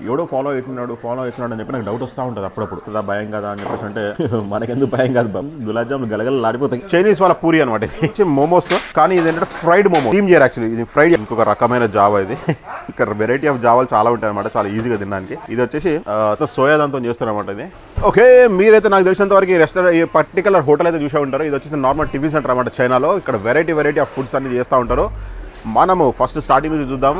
ఎవడో ఫాలో అవుతున్నాడు అని చెప్పి నాకు డౌట్ వస్తూ ఉంటుంది అప్పుడప్పుడు కదా, భయం కదా అని చెప్పేసి. అంటే మనకెందుకు భయం కాదు బాబు, గులాబ్ జాములు గలగల ఆడిపోతాయి. చైనీస్ వాళ్ళ పూరి అనమాట ఇది, మోమోస్. కానీ ఇది ఏంటంటే ఫ్రైడ్ మోమో, స్టీమ్ చేయరు యాక్చువల్లీ. ఇది ఫ్రైడ్, ఇంకొక రకమైన జావా ఇది. ఇక్కడ వెరైటీ ఆఫ్ జావాలు చాలా ఉంటాయి అనమాట, చాలా ఈజీగా తినడానికి. ఇది వచ్చేసి సోయా దాంతో చేస్తారు అనమాట ఇది. ఓకే, మీరైతే నాకు తెలిసినంత వరకు ఈ రెస్టారెంట్, ఈ పర్టికులర్ హోటల్ అయితే చూసే ఉంటారు. ఇది వచ్చేసి నార్మల్ టిఫిన్ సెంటర్ అనమాట చైనాలో. ఇక్కడ వెరైటీ ఆఫ్ ఫుడ్స్ అన్ని చేస్తూ ఉంటారు. మనము ఫస్ట్ స్టార్టింగ్ నుంచి చూద్దాం.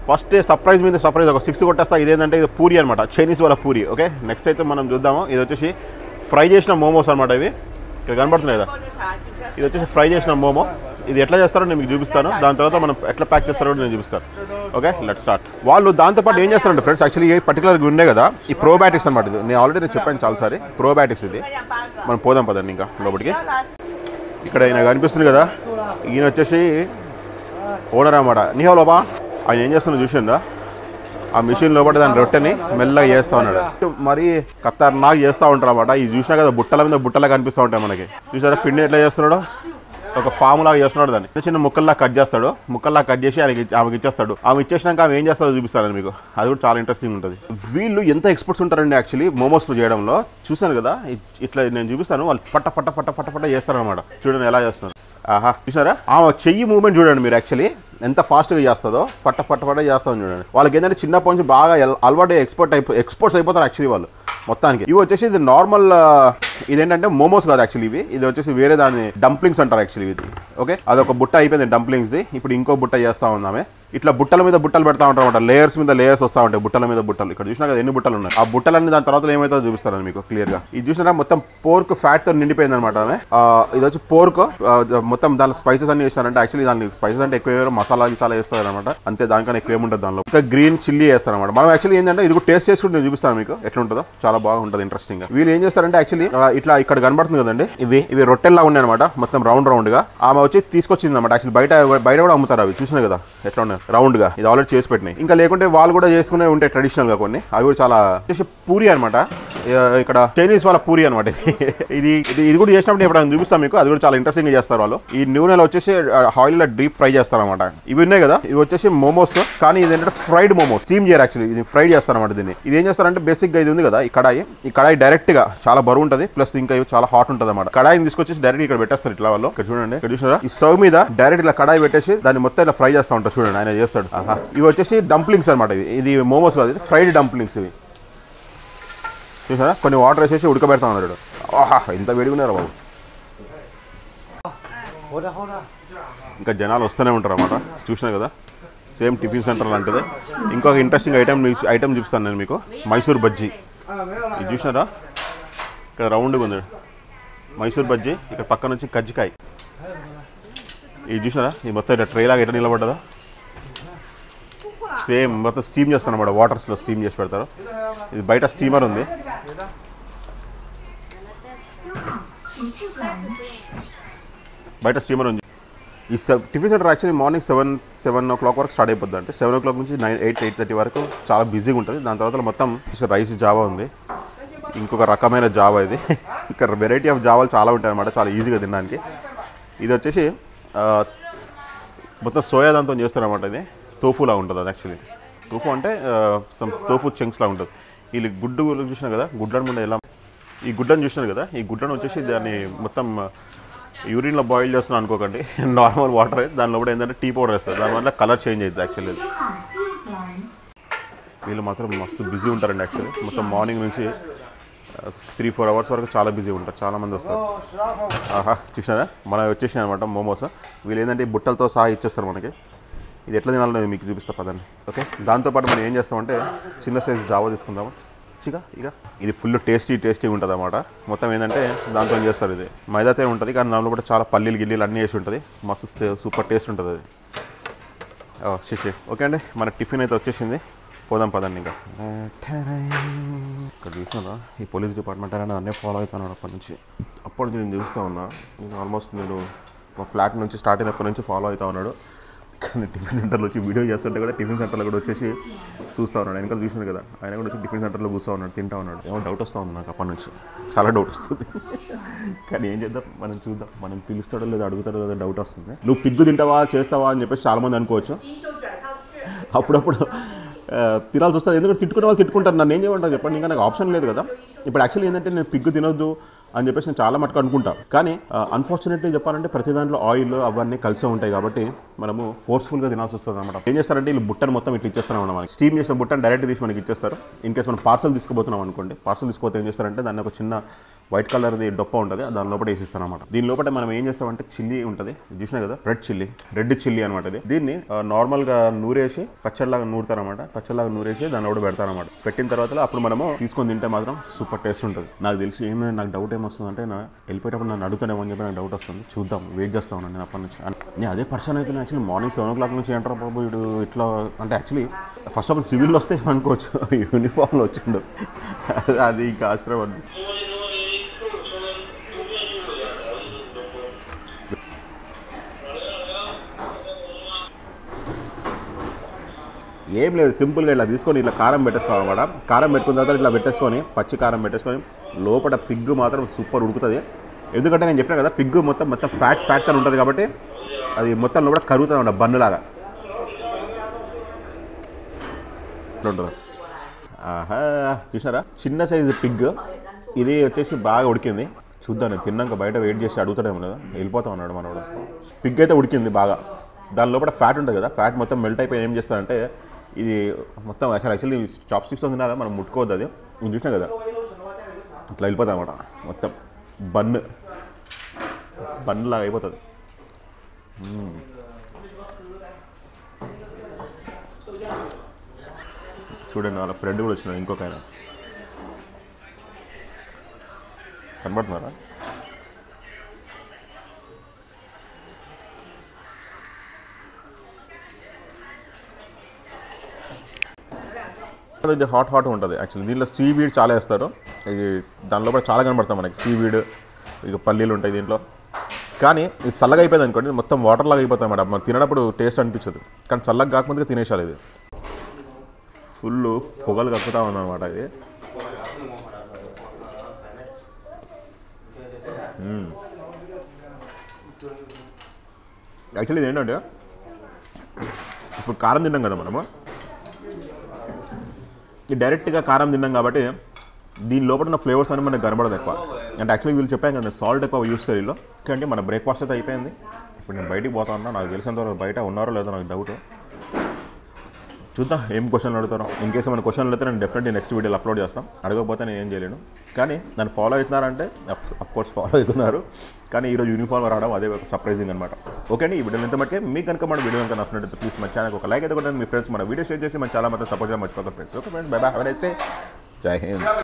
ఫస్ట్ సర్ప్రైజ్ మీద సర్ప్రైజ్ ఒక 6 కొట్టేస్తా. ఇదేంటంటే ఇది పూరి అనమాట, చైనీస్ వాళ్ళ పూరి. ఓకే, నెక్స్ట్ అయితే మనం చూద్దాము. ఇది వచ్చేసి ఫ్రై చేసిన మోమోస్ అనమాట. ఇవి ఇక్కడ కనబడుతున్నాయి కదా, ఇది వచ్చేసి ఫ్రై చేసిన మోమో. ఇది ఎట్లా చేస్తారో నేను మీకు చూపిస్తాను. దాని తర్వాత మనం ఎట్లా ప్యాక్ చేస్తారో నేను చూపిస్తాను. Okay, let start. వాళ్ళు దాంతోపాటు ఏం చేస్తారంటే ఫ్రెండ్స్, యాక్చువల్లీ ఏ పర్టికులర్గా ఉండే కదా, ఈ ప్రోబయాటిక్స్ అనమాట. ఇది నేను ఆల్రెడీ చెప్పాను చాలాసారి, ప్రోబయాటిక్స్ ఇది. మనం పోదాం పదండి ఇంకా లోపలికి. ఇక్కడ ఈయన కనిపిస్తుంది కదా, ఈయన వచ్చేసి ఓనర్ అన్నమాట. నీహో లోపా ఆయన ఏం చేస్తున్నా చూసిందా, ఆ మిషన్ లోపల దాని రొట్టెని మెల్లగా చేస్తూ ఉన్నాడు. మరి ఖతర్నాక్ చేస్తూ ఉంటారు అన్నమాట. ఇది చూసినా కదా, బుట్టల మీద బుట్టలా కనిపిస్తూ ఉంటాయి మనకి. చూసారా పిండి ఎట్లా చేస్తున్నాడు, ఒక పాములాగా చేస్తున్నాడు. దాన్ని చిన్న చిన్న ముక్కల్లా కట్ చేస్తాడు. ముక్కల్లా కట్ చేసి ఆమెకి ఇచ్చేస్తాడు. ఆమె ఇచ్చేసినాక ఆమె ఏం చేస్తాడో చూపిస్తాను మీకు. అది కూడా చాలా ఇంట్రెస్టింగ్ ఉంటుంది. వీళ్ళు ఎంత ఎక్స్పర్ట్స్ ఉంటారండి యాక్చువల్లీ మోమోస్లు చేయడంలో. చూసాను కదా, ఇట్లా నేను చూపిస్తాను. వాళ్ళు పట్ట పట్ట పట్ట పట్ట పట్ట చేస్తారనమాట. చూడండి ఎలా చేస్తున్నారు. ఆహా, చూసారా ఆమె చెయ్యి మూవ్మెంట్ చూడండి మీరు. యాక్చువల్లీ ఎంత ఫాస్ట్గా చేస్తుందో, పట్ట పట్ట పట్ట చేస్తామని చూడండి. వాళ్ళకి ఏంటంటే చిన్నప్పటి నుంచి బాగా అలవాటు ఎక్స్పర్ట్స్ అయిపోతారు యాక్చువల్లీ వాళ్ళు మొత్తానికి. ఇవి వచ్చేసి ఇది నార్మల్, ఇదేంటంటే మోమోస్ కాదు యాక్చువల్లీ ఇవి. ఇది వచ్చేసి వేరే దాన్ని డంప్లింగ్స్ అంటారు యాక్చువల్లీ ఇది. ఓకే, అదొక బుట్ట అయిపోయింది డంప్లింగ్స్ది. ఇప్పుడు ఇంకో బుట్ట చేస్తా ఉన్నామే. ఇట్లా బుట్టల మీద బుట్టలు పెడతా ఉంటారు అనమాట. లేయర్స్ మీద లేయర్స్ వస్తూ ఉంటాయి, బుట్టల మీద బుట్టలు. ఇక్కడ చూసినా కదా ఎన్ని బుట్టలు ఉన్నాయి. ఆ బుట్టలన్నీ దాని తర్వాత ఏమైతే చూపిస్తాను మీకు క్లియర్ గా. ఇది చూసినా మొత్తం పోర్క్ ఫ్యాట్ తో నిండిపోయింది అనమాట. ఇది వచ్చి పోర్క్ మొత్తం దాని స్పైసెస్ అన్ని వేస్తారంటే, యాక్చువల్లీ దాని స్పైసెస్ అంటే ఎక్కువ మసాలా వేస్తారు అనమాట. అంతే, దానికన్నా ఎక్కువ ఏముంటుంది దానిలో. ఇంకా గ్రీన్ చిల్లీ వేస్తారు అనమాట. మనం యాక్చువల్లీ ఏంటంటే ఇది కూడా టేస్ట్ చేసుకుంటే నేను చూపిస్తాను మీకు ఎట్లా ఉంటుందో. చాలా బాగుంటుంది, ఇంట్రెస్టింగ్ గా. వీళ్ళు ఏం చేస్తారంటే యాక్చువల్లీ ఇట్లా ఇక్కడ కనబడుతుంది కదండి, ఇవి రొట్టెల్లా ఉన్నాయి అనమాట. మొత్తం రౌండ్ గా ఆమె వచ్చి తీసుకొచ్చింది అనమాట. యాక్చువల్లీ బయట కూడా అమ్ముతారు అవి. చూసినా కదా ఎట్లా ఉన్నాయి రౌండ్ గా. ఇది ఆల్రెడీ చేసి పెట్టినాయి. ఇంకా లేకుంటే వాళ్ళు కూడా చేసుకునే ఉంటాయి ట్రెడిషనల్ గా కొన్ని. అవి కూడా చాలా పూరి అనమాట. ఇక్కడ చైనీస్ వాళ్ళ పూరి అనమాట. ఇది కూడా చేసినప్పుడు ఇప్పుడు చూపిస్తాను మీకు. అది కూడా చాలా ఇంట్రెస్టింగ్ గా చేస్తారు వాళ్ళు. ఈ నూనెలో వచ్చేసి ఆయిల్ లో డీప్ ఫ్రై చేస్తారు అనమాట. ఇవి ఉన్నాయి కదా, ఇవి వచ్చేసి మోమోస్. కానీ ఇది ఏంటంటే ఫ్రైడ్ మోమోస్, స్టీమ్ చేయరు యాక్చువల్లీ. ఇది ఫ్రై చేస్తారు అనమాట. దీన్ని ఇది ఏం చేస్తారంటే బేసిక్ గా ఇది ఉంది కదా, ఈ కడాయి డైరెక్ట్ గా చాలా బరువు ఉంటుంది. ప్లస్ ఇంకా చాలా హాట్ ఉంటుంది అనమాట. కడాయిని తీసుకొచ్చి డైరెక్ట్ ఇక్కడ పెట్టేస్తారు ఇట్లా వాళ్ళు. ఇక్కడ చూడండి, ఇక్కడ చూసారా ఈ స్టవ్ మీద డైరెక్ట్ ఇలా కడాయి పెట్టేసి దాన్ని మొత్తం ఇలా ఫ్రై చేస్తూ ఉంటారు. చూడండి ఆయన చేస్తాడు. ఇవి వచ్చేసి డంప్లింగ్స్ అనమాట. ఇది మోమోస్ కాదు, ఇది ఫ్రైడ్ డంప్లింగ్స్. ఇవి చూసారా, కొన్ని వాటర్ వేసేసి ఉడకబెడతా ఉన్నాడు. ఆహా, ఇంత వేడిగా ఉన్నారు బాబు. ఇంకా జనాలు వస్తూనే ఉంటారు అన్నమాట. చూసినా కదా, సేమ్ టిఫిన్ సెంటర్ లాంటిది. ఇంకొక ఇంట్రెస్టింగ్ ఐటమ్ చూపిస్తాను నేను మీకు, మైసూర్ బజ్జీ. ఇది చూసినారా, ఇక్కడ రౌండ్గా ఉంది మైసూర్ బజ్జీ. ఇక్కడ పక్క నుంచి కజ్జికాయ. ఇది చూసినారా, ఇది మొత్తం ఇట్లా ట్రేలాగా ఎట్లా నిలబడ్డదా. సేమ్ మొత్తం స్టీమ్ చేస్తాను అన్నమాట. వాటర్స్లో స్టీమ్ చేసి పెడతారు. ఇది బయట స్టీమర్ ఉంది. బయట స్టీమర్ ఉంది. ఈ tiffin centre actually morning 7 o'clock వరకు స్టార్ట్ అయిపోద్ది. అంటే 7 o'clock నుంచి 8:30 వరకు చాలా బిజీగా ఉంటుంది. దాని తర్వాత మొత్తం రైస్ జావా ఉంది, ఇంకొక రకమైన జావా ఇది. ఇక్కడ వెరైటీ ఆఫ్ జావాలు చాలా ఉంటాయి అన్నమాట, చాలా ఈజీగా తినడానికి. ఇది వచ్చేసి మొత్తం సోయా దాంతో చేస్తారన్నమాట. ఇది తోఫులా ఉంటుంది. అది యాక్చువల్లీ తోఫు అంటే సమ్ తోఫు చంక్స్లా ఉంటుంది. వీళ్ళు గుడ్డు చూసినారు కదా, గుడ్లను ముందు ఎలా ఈ గుడ్డను చూసినారు కదా, ఈ గుడ్డను వచ్చేసి దాన్ని మొత్తం యూరిన్లో బాయిల్ చేస్తున్నాను అనుకోకండి. నార్మల్ వాటర్ దానిలో కూడా ఏంటంటే టీ పౌడర్ వేస్తారు. దానివల్ల కలర్ చేంజ్ అవుతుంది యాక్చువల్లీ. వీళ్ళు మాత్రం మస్తు బిజీ ఉంటారండి యాక్చువల్లీ. మొత్తం మార్నింగ్ నుంచి 3-4 hours వరకు చాలా బిజీ ఉంటారు. చాలామంది వస్తారు. ఆహా, చూసినారా మనం వచ్చేసినాయి అనమాట మోమోస్. వీళ్ళు ఏంటంటే బుట్టలతో సహా ఇచ్చేస్తారు మనకి. ఇది ఎట్లా తినాలో నేను మీకు చూపిస్తా పదండి. ఓకే, దాంతోపాటు మనం ఏం చేస్తామంటే చిన్న సైజు జావా తీసుకుందాము. ఇక ఇది ఫుల్ టేస్టీ ఉంటుంది అన్నమాట. మొత్తం ఏంటంటే దాంతో చేస్తారు. ఇది మైదాతే ఉంటుంది, కానీ దానిలో కూడా చాలా పల్లీలు గిల్లీలు అన్నీ వేసి ఉంటుంది. మస్తు సూపర్ టేస్ట్ ఉంటుంది అది. శిషి ఓకే అండి, మన టిఫిన్ అయితే వచ్చేసింది. పోదాం పదండి. ఇంకా ఇక్కడ చూసినా ఈ పోలీస్ డిపార్ట్మెంట్ అనేది అన్నీ ఫాలో అవుతున్నాను అప్పటి నుంచి. నేను చూస్తూ ఉన్నా. నేను ఆల్మోస్ట్ మా ఫ్లాట్ నుంచి స్టార్ట్ అయినప్పటి నుంచి ఫాలో అవుతూ ఉన్నాడు. కానీ టిఫిన్ సెంటర్లో వచ్చి వీడియో చేస్తుంటే కూడా టిఫిన్ సెంటర్లో కూడా వచ్చేసి చూస్తూ ఉన్నాడు. వెనకాల చూసినాడు కదా, ఆయన కూడా వచ్చి టిఫిన్ సెంటర్లో కూర్చో ఉన్నాడు, తింటా ఉన్నాడు. ఏమో డౌట్ వస్తూ ఉంది నాకు అప్పటి నుంచి, చాలా డౌట్ వస్తుంది. కానీ ఏం చేద్దాం, మనం చూద్దాం. మనం పిలుస్తాడో లేదా అడుగుతాడో లేదా డౌట్ వస్తుంది. నువ్వు పిగ్గు తింటావా చేస్తావా అని చెప్పేసి చాలామంది అనుకోవచ్చు. అప్పుడప్పుడు తినాల్సి వస్తుంది. ఎందుకంటే తిట్టుకునే వాళ్ళు తిట్టుకుంటారు, నన్ను ఏం చేయమంటారు చెప్పండి, ఇంకా నాకు ఆప్షన్ లేదు కదా. ఇప్పుడు యాక్చువల్లీ ఏంటంటే నేను పిగ్ తినొద్దు అని చెప్పేసి నేను చాలా మటుకు అనుకుంటా, కానీ అన్ఫార్చునేట్లీ చెప్పాలంటే ప్రతి దాంట్లో ఆయిల్ అవన్నీ కలిసే ఉంటాయి కాబట్టి మనము ఫోర్స్ఫుల్గా తినాల్సి వస్తుంది అనమాట. ఏం చేస్తారంటే వీళ్ళు బుట్టను మొత్తం ఇట్లా ఇచ్చేస్తున్నాం మనకి, స్టీమ్ చేసిన బుట్టను డైరెక్ట్ తీసి మనకి ఇచ్చేస్తారు. ఇన్ కేసు మనం పార్సల్ తీసుకుపోతున్నాం అనుకోండి, పార్సల్ తీసుకుపోతే ఏం చేస్తారంటే దాన్ని ఒక చిన్న వైట్ కలర్ది డొప్ప ఉంటుంది, దాని లోపల వేసిస్తాను అనమాట. దీని లోపల మనం ఏం చేస్తామంటే చిల్లీ ఉంటుంది, చూసినా కదా, రెడ్ చిల్లీ అనమాట. ఇది దీన్ని నార్మల్గా నూరేసి పచ్చడిలాగా నూరుతారనమాట, పచ్చడిలాగా నూరేసి దాని లోపల పెడతారనమాట. పెట్టిన తర్వాత అప్పుడు మనము తీసుకొని తింటే మాత్రం సూపర్ టేస్ట్ ఉంటుంది. నాకు తెలిసి ఏమైనా నాకు డౌట్ ఏమొస్తుందంటే వెళ్ళిపోయేటప్పుడు నన్ను అడుగుతానేమో అని చెప్పి నాకు డౌట్ వస్తుంది. చూద్దాం, వెయిట్ చేస్తాను నేను అప్పటి నుంచి. నేను అదే పర్సన్ అయితే యాక్చువల్లీ మార్నింగ్ 7 o'clock నుంచి ఏంటారా బాబు వీడు ఇట్లా అంటే, యాక్చువల్లీ ఫస్ట్ ఆఫ్ ఆల్ సివిల్లో వస్తే అనుకోవచ్చు, యూనిఫామ్లో వచ్చిండు, అది ఇంకా ఆశ్చర్యం అనిపిస్తుంది. ఏం లేదు, సింపుల్గా ఇలా తీసుకొని ఇట్లా కారం పెట్టేసుకోవాలన్నమాట. కారం పెట్టుకున్న తర్వాత ఇట్లా పెట్టేసుకొని పచ్చి కారం పెట్టేసుకొని లోపల పిగ్గు మాత్రం సూపర్ ఉడుకుతుంది. ఎందుకంటే నేను చెప్పాను కదా, పిగ్గు మొత్తం ఫ్యాట్ తో ఉంటుంది కాబట్టి అది మొత్తం లోపల కరుగుతుంది అన్నమాట, బన్నులాగా ఉంటుంది. ఆహా, చూసారా, చిన్న సైజు పిగ్ ఇది వచ్చేసి బాగా ఉడికింది. చూద్దాం, నేను తిన్నాక బయట వెయిట్ చేసి అడుగుతాడేమో కదా, వెళ్ళిపోతాం అన్నాడు మనోడు. పిగ్ అయితే ఉడికింది బాగా, దాని లోపల ఫ్యాట్ ఉంటుంది కదా, ఫ్యాట్ మొత్తం మెల్ట్ అయిపోయి ఏం చేస్తారంటే ఇది మొత్తం యాక్చువల్లీ చాప్ స్టిక్స్తో తినాలా, మనం ముట్టుకోవద్దు. అది నేను చూసినా కదా, ఇట్లా వెళ్ళిపోతుంది అనమాట, మొత్తం బన్నులాగా అయిపోతుంది. చూడండి, వాళ్ళ ఫ్రెండ్ కూడా వచ్చినాడు, ఇంకొక ఆయన కనబడుతున్నారా. ఇది హాట్ ఉంటుంది యాక్చువల్లీ. దీంట్లో సీవీడ్ చాలా వేస్తారు, ఇది దానిలో కూడా చాలా కనబడతాం మనకి, సీవీడ్, ఇక పల్లీలు ఉంటాయి దీంట్లో. కానీ ఇది చల్లగా అయిపోయింది అనుకోండి, మొత్తం వాటర్ లాగా అయిపోతుంది అన్నమాట, మనం తినేటప్పుడు టేస్ట్ అనిపించదు. కానీ చల్లగా కాకముందుగా తినేసాలి. ఇది ఫుల్ పొగలు కక్కుతా ఉందన్నమాట. ఇది యాక్చువల్లీ ఇది ఏంటంటే ఇప్పుడు కారం తిన్నాం కదా మనము, డైరెక్ట్గా కారం తిన్నాం కాబట్టి దీని లోపల ఉన్న ఫ్లేవర్స్ అని మనకు కనబడదు ఎక్కువ. అంటే యాక్చువల్లీ వీళ్ళు చెప్పాను కదా, సాల్ట్ ఎక్కువ యూస్ చేయాలి వీళ్ళు. అంటే మన బ్రేక్ఫాస్ట్ అయితే అయిపోయింది, ఇప్పుడు నేను బయటికి పోతా ఉన్నా. నాకు తెలిసినంతవరకు బయట ఉన్నారో లేదో నాకు డౌట్. చూద్దాం ఏం క్వశ్చన్లు అడుగుతారో. ఇన్ కేసు మన క్వశ్చన్లు అయితే నేను డెఫినెట్లీ నెక్స్ట్ వీడియోలో అప్లోడ్ చేస్తాం. అడగకపోతే నేను ఏం చేయలేను. కానీ నన్ను ఫాలో అవుతున్నారంటే అఫ్కోర్స్ ఫాలో అవుతున్నారు, కానీ ఈరోజు యూనిఫామ్ రావడం అదే సర్ప్రైజింగ్ అనమాట. ఓకే అండి, ఈ వీడియో ఎంత మటుకే మీకు కనుక మన వీడియో కనుక నచ్చినట్టు ప్లీజ్ మన ఛానల్ ఒక లైక్ అయితే కొట్టండి. మీ ఫ్రెండ్స్ మన వీడియో షేర్ చేసి మన చాలా మంది సపోర్ట్ చేయడం మర్చిపోతారు friends. Okay friends, by by, have a nice day, జై హింద్.